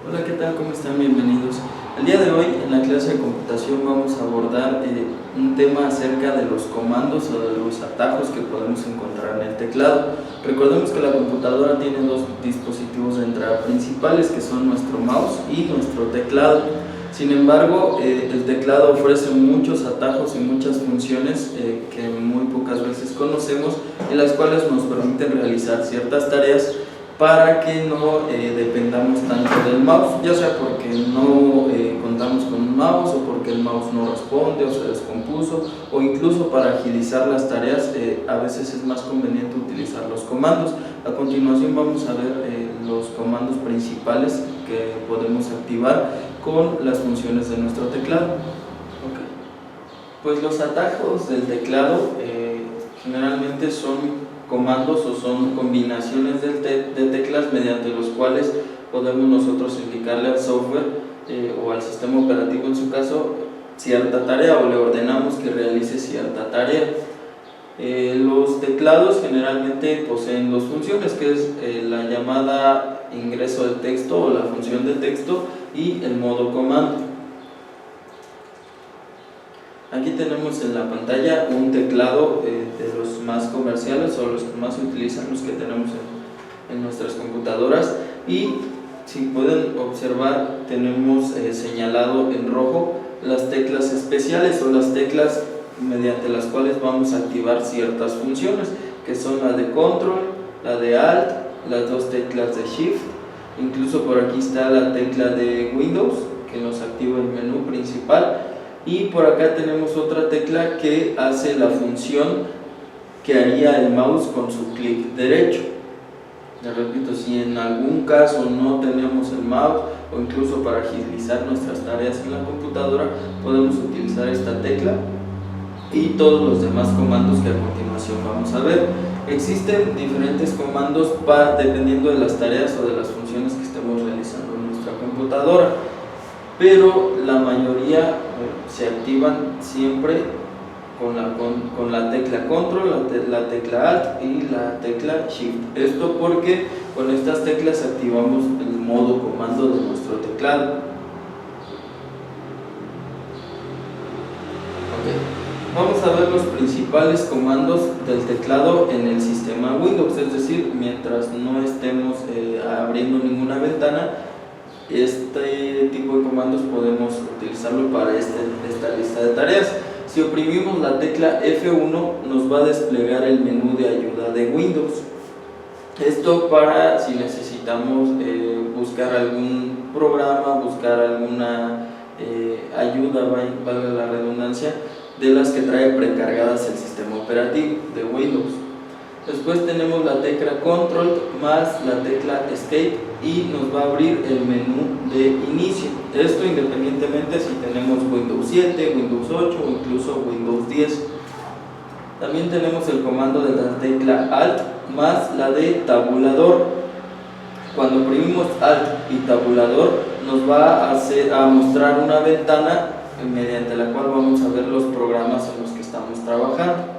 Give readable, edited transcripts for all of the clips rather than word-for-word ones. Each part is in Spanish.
Hola, ¿qué tal? ¿Cómo están? Bienvenidos. El día de hoy en la clase de computación vamos a abordar un tema acerca de los comandos o de los atajos que podemos encontrar en el teclado. Recordemos que la computadora tiene dos dispositivos de entrada principales, que son nuestro mouse y nuestro teclado. Sin embargo, el teclado ofrece muchos atajos y muchas funciones que muy pocas veces conocemos, y las cuales nos permiten realizar ciertas tareas para que no dependamos tanto del mouse, ya sea porque no contamos con un mouse, o porque el mouse no responde o se descompuso, o incluso para agilizar las tareas a veces es más conveniente utilizar los comandos. A continuación vamos a ver los comandos principales que podemos activar con las funciones de nuestro teclado. Okay. Pues los atajos del teclado generalmente son comandos o son combinaciones de teclas mediante los cuales podemos nosotros indicarle al software o al sistema operativo, en su caso, cierta tarea, o le ordenamos que realice cierta tarea. Los teclados generalmente poseen dos funciones, que es la llamada ingreso de texto o la función de texto, y el modo comando. Aquí tenemos en la pantalla un teclado de los más comerciales o los que más se utilizan, los que tenemos en nuestras computadoras, y si pueden observar tenemos señalado en rojo las teclas especiales o las teclas mediante las cuales vamos a activar ciertas funciones, que son la de control, la de alt, las dos teclas de shift, incluso por aquí está la tecla de Windows que nos activa el menú principal. Y por acá tenemos otra tecla que hace la función que haría el mouse con su clic derecho. Les repito, si en algún caso no tenemos el mouse, o incluso para agilizar nuestras tareas en la computadora, podemos utilizar esta tecla y todos los demás comandos que a continuación vamos a ver. Existen diferentes comandos dependiendo de las tareas o de las funciones que estemos realizando en nuestra computadora, pero la mayoría se activan siempre con la tecla control, la tecla alt y la tecla shift. Esto porque con estas teclas activamos el modo comando de nuestro teclado. Vamos a ver los principales comandos del teclado en el sistema Windows, es decir, mientras no estemos abriendo ninguna ventana, este tipo de comandos podemos utilizarlo para esta lista de tareas. Si oprimimos la tecla F1 nos va a desplegar el menú de ayuda de Windows. Esto para si necesitamos buscar algún programa, buscar alguna ayuda, valga la redundancia, de las que trae precargadas el sistema operativo de Windows. Después tenemos la tecla control más la tecla escape y nos va a abrir el menú de inicio. Esto independientemente si tenemos Windows 7, Windows 8 o incluso Windows 10. También tenemos el comando de la tecla alt más la de tabulador. Cuando oprimimos alt y tabulador nos va a mostrar una ventana mediante la cual vamos a ver los programas en los que estamos trabajando.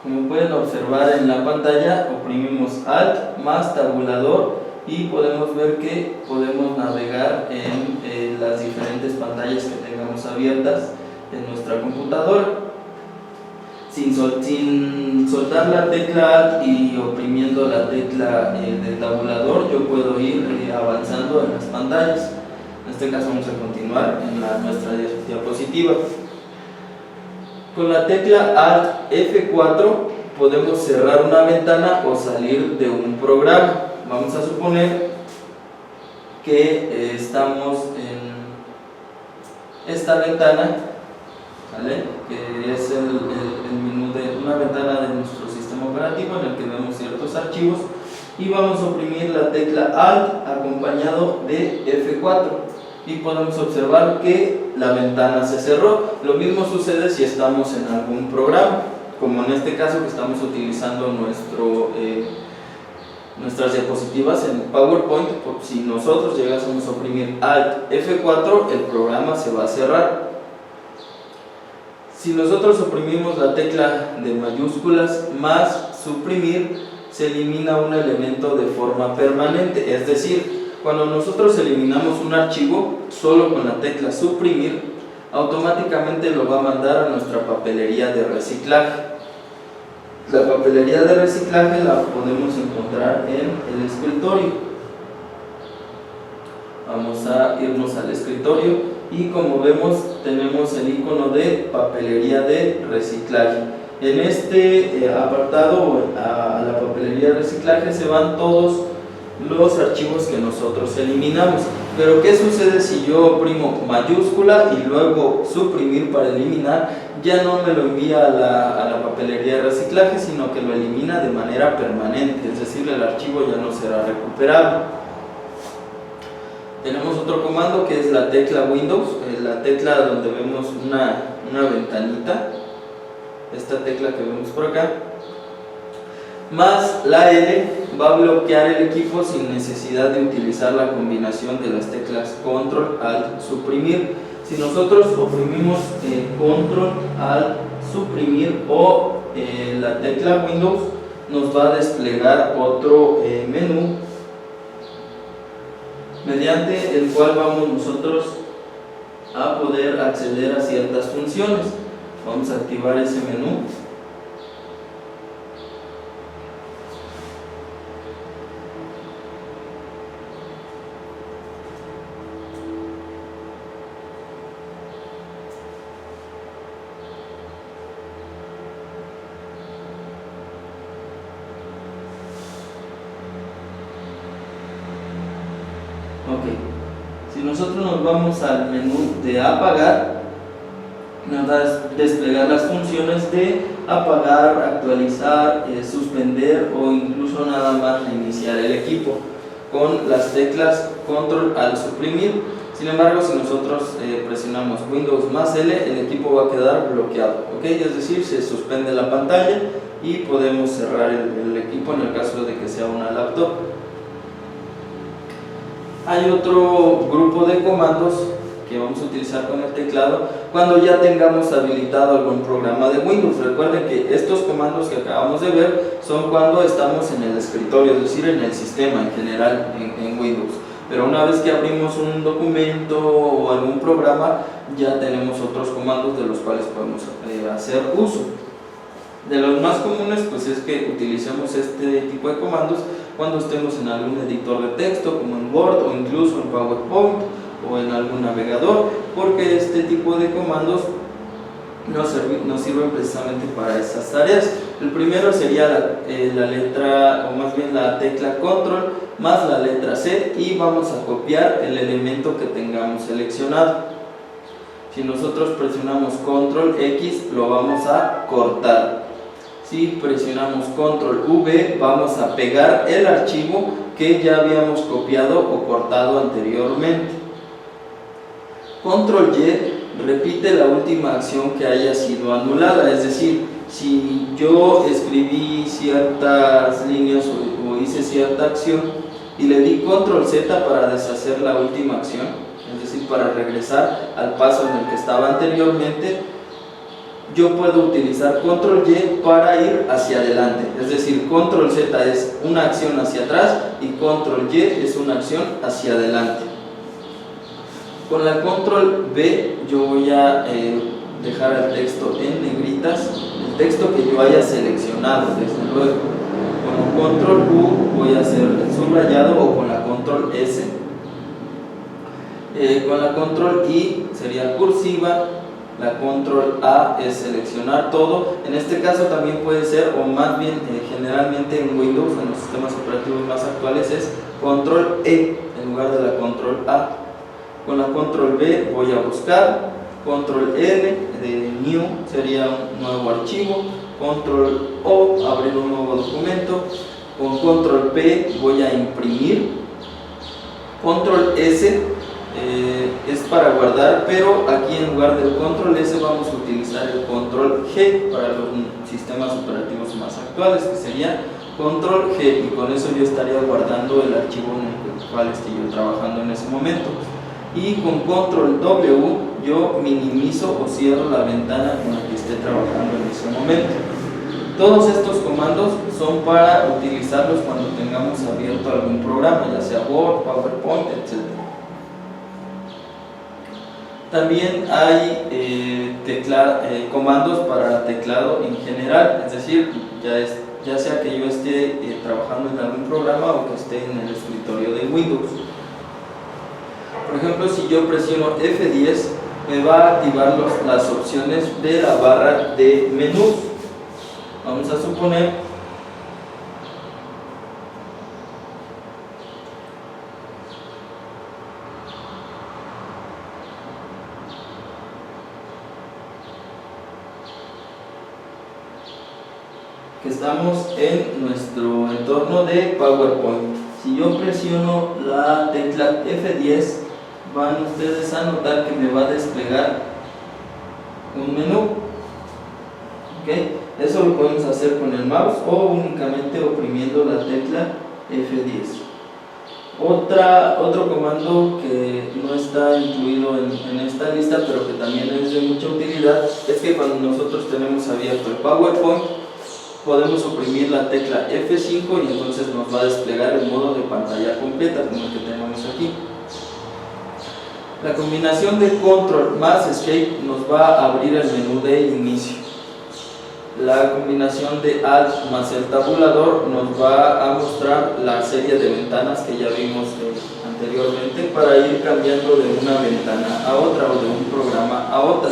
Como pueden observar en la pantalla, oprimimos alt más tabulador y podemos ver que podemos navegar en las diferentes pantallas que tengamos abiertas en nuestra computadora. Sin soltar la tecla alt y oprimiendo la tecla de tabulador, yo puedo ir avanzando en las pantallas. En este caso vamos a continuar en nuestra diapositiva. Con la tecla alt F4 podemos cerrar una ventana o salir de un programa. Vamos a suponer que estamos en esta ventana, ¿vale? Que es el menú de una ventana de nuestro sistema operativo en el que vemos ciertos archivos, y vamos a oprimir la tecla alt acompañado de F4 y podemos observar que la ventana se cerró. Lo mismo sucede si estamos en algún programa, como en este caso que estamos utilizando nuestras diapositivas en PowerPoint. Si nosotros llegásemos a oprimir alt F4, el programa se va a cerrar. Si nosotros oprimimos la tecla de mayúsculas más suprimir, se elimina un elemento de forma permanente, es decir, cuando nosotros eliminamos un archivo solo con la tecla suprimir, automáticamente lo va a mandar a nuestra papelería de reciclaje. La papelería de reciclaje la podemos encontrar en el escritorio. Vamos a irnos al escritorio y como vemos tenemos el icono de papelería de reciclaje. En este apartado, a la papelería de reciclaje, se van todos los archivos que nosotros eliminamos. Pero ¿qué sucede si yo oprimo mayúscula y luego suprimir para eliminar? Ya no me lo envía a la papelería de reciclaje, sino que lo elimina de manera permanente, es decir, el archivo ya no será recuperable. Tenemos otro comando que es la tecla Windows, la tecla donde vemos una ventanita, esta tecla que vemos por acá, más la L va a bloquear el equipo sin necesidad de utilizar la combinación de las teclas Control, Alt, Suprimir. Si nosotros oprimimos Control, Alt, Suprimir o la tecla Windows, nos va a desplegar otro menú mediante el cual vamos nosotros a poder acceder a ciertas funciones. Vamos a activar ese menú. Si nosotros nos vamos al menú de apagar, nos va a desplegar las funciones de apagar, actualizar, suspender o incluso nada más reiniciar el equipo con las teclas Control al suprimir. Sin embargo, si nosotros presionamos Windows más L, el equipo va a quedar bloqueado, es decir, se suspende la pantalla y podemos cerrar el equipo en el caso de que sea una laptop. Hay otro grupo de comandos que vamos a utilizar con el teclado cuando ya tengamos habilitado algún programa de Windows. Recuerden que estos comandos que acabamos de ver son cuando estamos en el escritorio, es decir, en el sistema en general en Windows. Pero una vez que abrimos un documento o algún programa, ya tenemos otros comandos de los cuales podemos hacer uso. De los más comunes pues es que utilicemos este tipo de comandos cuando estemos en algún editor de texto como en Word o incluso en PowerPoint o en algún navegador, porque este tipo de comandos nos sirven precisamente para esas tareas. El primero sería la letra, o más bien la tecla Control más la letra C, y vamos a copiar el elemento que tengamos seleccionado. Si nosotros presionamos Control X, lo vamos a cortar. Si presionamos Control V, vamos a pegar el archivo que ya habíamos copiado o cortado anteriormente. Control Y repite la última acción que haya sido anulada, es decir, si yo escribí ciertas líneas o hice cierta acción y le di Control Z para deshacer la última acción, es decir, para regresar al paso en el que estaba anteriormente, yo puedo utilizar Control Y para ir hacia adelante, es decir, Control Z es una acción hacia atrás y Control Y es una acción hacia adelante. Con la Control V yo voy a dejar el texto en negritas, el texto que yo haya seleccionado, desde luego. Con la Control U voy a hacer el subrayado, o con la Control S. Con la Control I sería cursiva. La Control A es seleccionar todo. En este caso también puede ser, o más bien generalmente en Windows, en los sistemas operativos más actuales, es Control E en lugar de la Control A. Con la Control B voy a buscar, Control N de New sería un nuevo archivo, Control O abrir un nuevo documento, con Control P voy a imprimir, Control S es para guardar, pero aquí en lugar del Control S vamos a utilizar el Control G para los sistemas operativos más actuales, que sería Control G, y con eso yo estaría guardando el archivo en el cual estoy yo trabajando en ese momento. y con control W yo minimizo o cierro la ventana con la que esté trabajando en ese momento. Todos estos comandos son para utilizarlos cuando tengamos abierto algún programa, ya sea Word, PowerPoint, etc. También hay comandos para teclado en general, es decir, ya sea que yo esté trabajando en algún programa o que esté en el escritorio de Windows. Por ejemplo, si yo presiono F10, me va a activar las opciones de la barra de menú. Vamos a suponer que estamos en nuestro entorno de PowerPoint. Si yo presiono la tecla F10, van ustedes a notar que me va a desplegar un menú. ¿Okay? Eso lo podemos hacer con el mouse o únicamente oprimiendo la tecla F10. Otro comando que no está incluido en esta lista, pero que también es de mucha utilidad, es que cuando nosotros tenemos abierto el PowerPoint, podemos oprimir la tecla F5 y entonces nos va a desplegar el modo de pantalla completa como el que tenemos aquí. La combinación de Control más Escape nos va a abrir el menú de inicio. La combinación de Alt más el tabulador nos va a mostrar la serie de ventanas que ya vimos anteriormente para ir cambiando de una ventana a otra o de un programa a otra.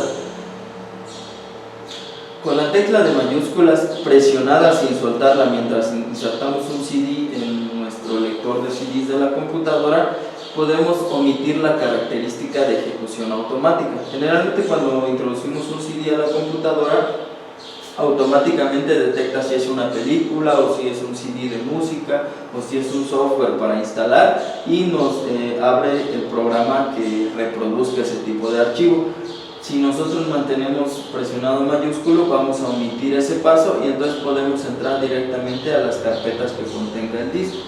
Con la tecla de mayúsculas presionada sin soltarla mientras insertamos un CD en nuestro lector de CDs de la computadora, podemos omitir la característica de ejecución automática. Generalmente cuando introducimos un CD a la computadora, automáticamente detecta si es una película o si es un CD de música o si es un software para instalar y nos abre el programa que reproduzca ese tipo de archivo. Si nosotros mantenemos presionado mayúsculo, vamos a omitir ese paso y entonces podemos entrar directamente a las carpetas que contenga el disco.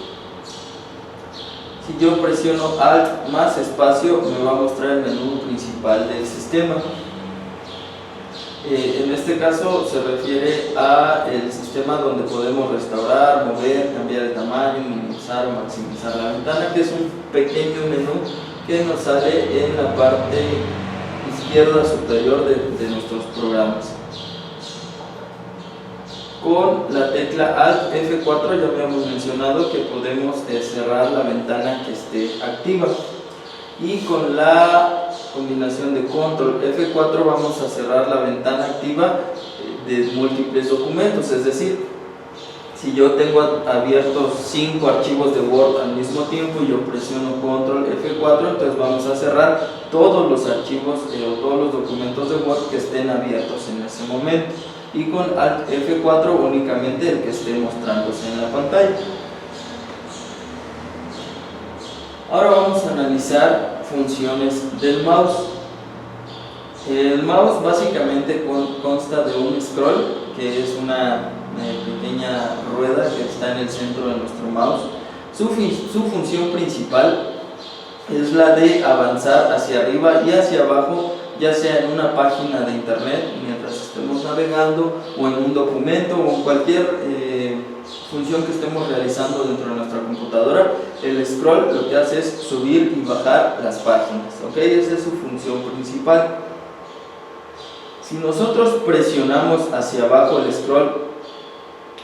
Si yo presiono Alt más espacio, me va a mostrar el menú principal del sistema. En este caso se refiere a el sistema donde podemos restaurar, mover, cambiar el tamaño, minimizar o maximizar la ventana, que es un pequeño menú que nos sale en la parte izquierda superior de nuestros programas. Con la tecla Alt F4 ya habíamos mencionado que podemos cerrar la ventana que esté activa, y con la combinación de Control F4 vamos a cerrar la ventana activa de múltiples documentos, es decir, si yo tengo abiertos 5 archivos de Word al mismo tiempo y yo presiono Control F4, entonces vamos a cerrar todos los archivos o todos los documentos de Word que estén abiertos en ese momento, y con Alt F4 únicamente el que esté mostrándose en la pantalla. Ahora vamos a analizar funciones del mouse. El mouse básicamente consta de un scroll, que es una pequeña rueda que está en el centro de nuestro mouse. Su función principal es la de avanzar hacia arriba y hacia abajo, ya sea en una página de internet mientras estemos navegando, o en un documento, o en cualquier función que estemos realizando dentro de nuestra computadora. El scroll lo que hace es subir y bajar las páginas, ¿ok? Esa es su función principal. Si nosotros presionamos hacia abajo el scroll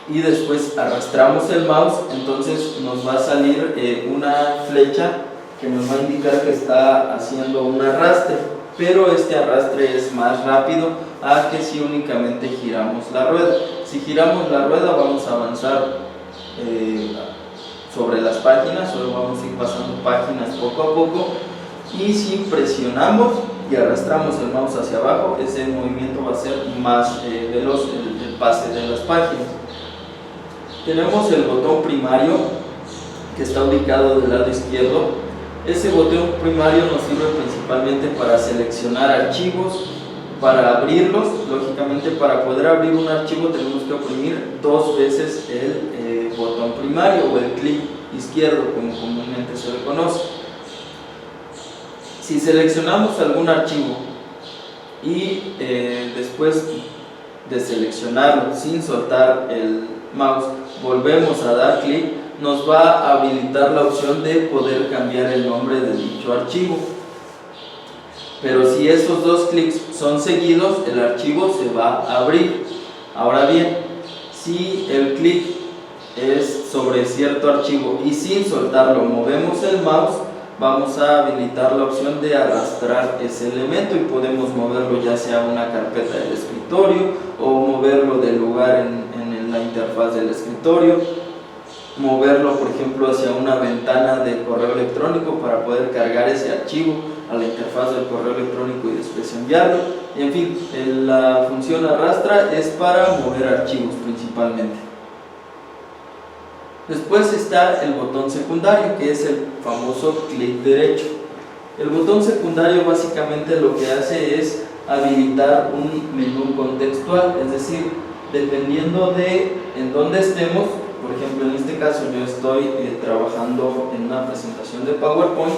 y después arrastramos el mouse, entonces nos va a salir una flecha que nos va a indicar que está haciendo un arrastre, pero este arrastre es más rápido a que si únicamente giramos la rueda. Si giramos la rueda vamos a avanzar sobre las páginas, solo vamos a ir pasando páginas poco a poco, y si presionamos y arrastramos el mouse hacia abajo, ese movimiento va a ser más veloz, el pase de las páginas. Tenemos el botón primario que está ubicado del lado izquierdo. Ese botón primario nos sirve principalmente para seleccionar archivos, para abrirlos. Lógicamente, para poder abrir un archivo tenemos que oprimir 2 veces el botón primario o el clic izquierdo, como comúnmente se le conoce. Si seleccionamos algún archivo y después de seleccionarlo sin soltar el mouse volvemos a dar clic, nos va a habilitar la opción de poder cambiar el nombre de dicho archivo. Pero si esos dos clics son seguidos, el archivo se va a abrir. Ahora bien, si el clic es sobre cierto archivo y sin soltarlo movemos el mouse, vamos a habilitar la opción de arrastrar ese elemento y podemos moverlo ya sea a una carpeta del escritorio o moverlo del lugar en la interfaz del escritorio, moverlo por ejemplo hacia una ventana de correo electrónico para poder cargar ese archivo a la interfaz del correo electrónico y después enviarlo. Y en fin, la función arrastra es para mover archivos principalmente. Después está el botón secundario, que es el famoso clic derecho. El botón secundario básicamente lo que hace es habilitar un menú contextual, es decir, dependiendo de en dónde estemos. Por ejemplo, en este caso yo estoy trabajando en una presentación de PowerPoint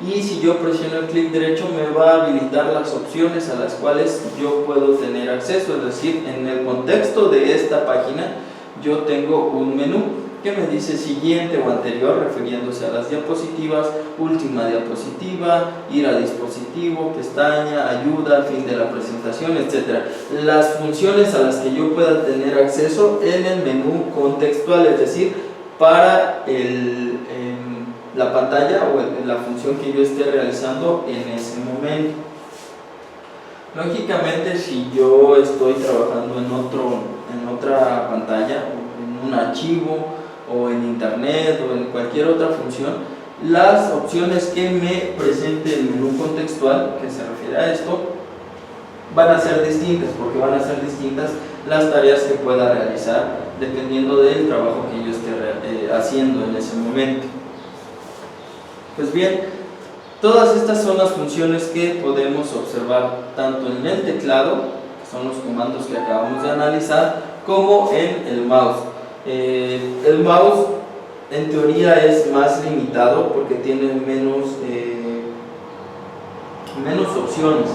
y si yo presiono el clic derecho me va a habilitar las opciones a las cuales yo puedo tener acceso, es decir, en el contexto de esta página yo tengo un menú que me dice siguiente o anterior, refiriéndose a las diapositivas, última diapositiva, ir a dispositivo, pestaña, ayuda, fin de la presentación, etc. Las funciones a las que yo pueda tener acceso en el menú contextual, es decir, para la pantalla o la función que yo esté realizando en ese momento. Lógicamente, si yo estoy trabajando en otra pantalla, en un archivo, o en internet o en cualquier otra función, las opciones que me presente el menú contextual, que se refiere a esto, van a ser distintas, porque van a ser distintas las tareas que pueda realizar dependiendo del trabajo que yo esté haciendo en ese momento. Pues bien, todas estas son las funciones que podemos observar tanto en el teclado, que son los comandos que acabamos de analizar, como en el mouse. El mouse en teoría es más limitado porque tiene menos opciones,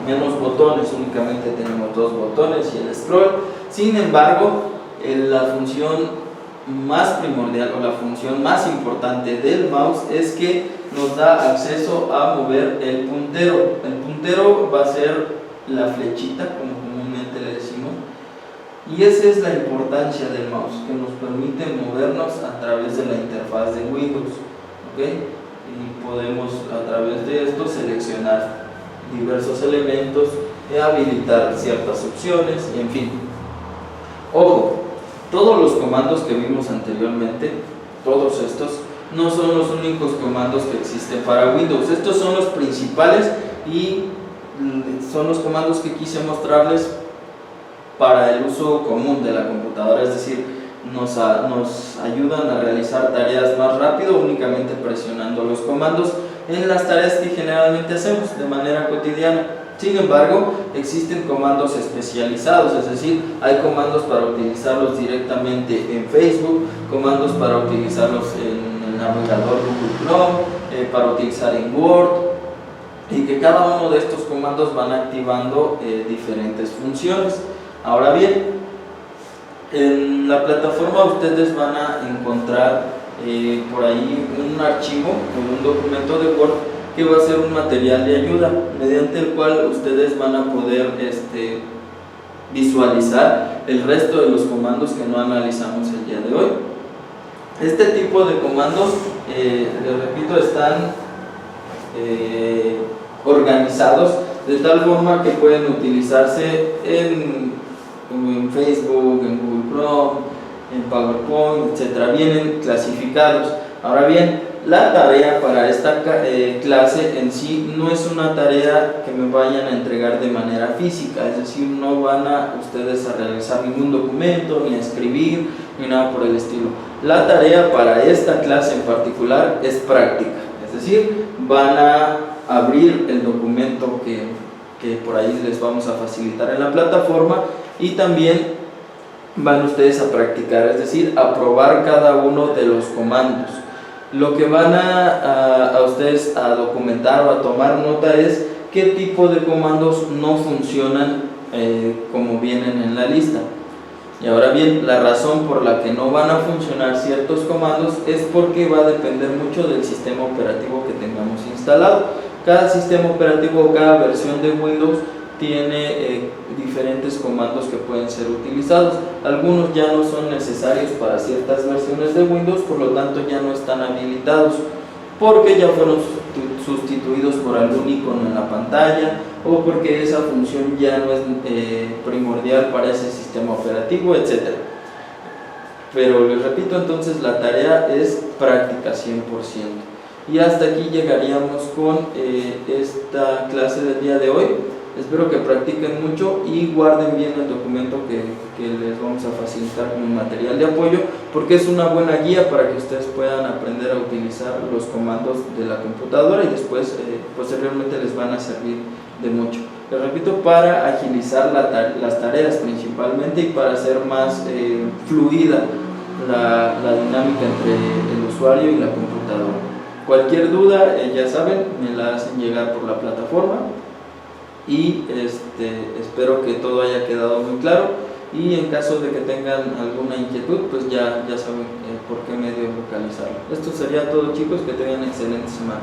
menos botones, únicamente tenemos 2 botones y el scroll. Sin embargo, la función más primordial o la función más importante del mouse es que nos da acceso a mover el puntero. El puntero va a ser la flechita, como comúnmente le decimos. Y esa es la importancia del mouse, que nos permite movernos a través de la interfaz de Windows, ¿okay? Y podemos a través de esto seleccionar diversos elementos, habilitar ciertas opciones, y en fin. Ojo, todos los comandos que vimos anteriormente, todos estos, no son los únicos comandos que existen para Windows. Estos son los principales y son los comandos que quise mostrarles para el uso común de la computadora, es decir, nos ayudan a realizar tareas más rápido únicamente presionando los comandos en las tareas que generalmente hacemos de manera cotidiana. Sin embargo, existen comandos especializados, es decir, hay comandos para utilizarlos directamente en Facebook, comandos para utilizarlos en el navegador Google Chrome, para utilizar en Word, y que cada uno de estos comandos van activando diferentes funciones. Ahora bien, en la plataforma ustedes van a encontrar por ahí un archivo o un documento de Word que va a ser un material de ayuda mediante el cual ustedes van a poder visualizar el resto de los comandos que no analizamos el día de hoy. Este tipo de comandos, les repito, están organizados de tal forma que pueden utilizarse en Facebook, en Google Chrome, en PowerPoint, etc. Vienen clasificados. Ahora bien, la tarea para esta clase en sí no es una tarea que me vayan a entregar de manera física, es decir, no van a ustedes a realizar ningún documento, ni a escribir, ni nada por el estilo. La tarea para esta clase en particular es práctica, es decir, van a abrir el documento que por ahí les vamos a facilitar en la plataforma y también van ustedes a practicar, es decir, a probar cada uno de los comandos. Lo que van a ustedes a documentar o a tomar nota es qué tipo de comandos no funcionan como vienen en la lista. Y ahora bien, la razón por la que no van a funcionar ciertos comandos es porque va a depender mucho del sistema operativo que tengamos instalado. Cada sistema operativo o cada versión de Windows tiene diferentes comandos que pueden ser utilizados. Algunos ya no son necesarios para ciertas versiones de Windows, por lo tanto ya no están habilitados porque ya fueron sustituidos por algún icono en la pantalla o porque esa función ya no es primordial para ese sistema operativo, etc. Pero les repito, entonces la tarea es práctica 100%. Y hasta aquí llegaríamos con esta clase del día de hoy. Espero que practiquen mucho y guarden bien el documento que les vamos a facilitar como material de apoyo, porque es una buena guía para que ustedes puedan aprender a utilizar los comandos de la computadora y después posteriormente les van a servir de mucho. Les repito, para agilizar las tareas principalmente y para hacer más fluida la dinámica entre el usuario y la computadora. Cualquier duda, ya saben, me la hacen llegar por la plataforma. Y espero que todo haya quedado muy claro, y en caso de que tengan alguna inquietud, pues ya saben por qué medio localizarlo. Esto sería todo, chicos, que tengan excelente semana.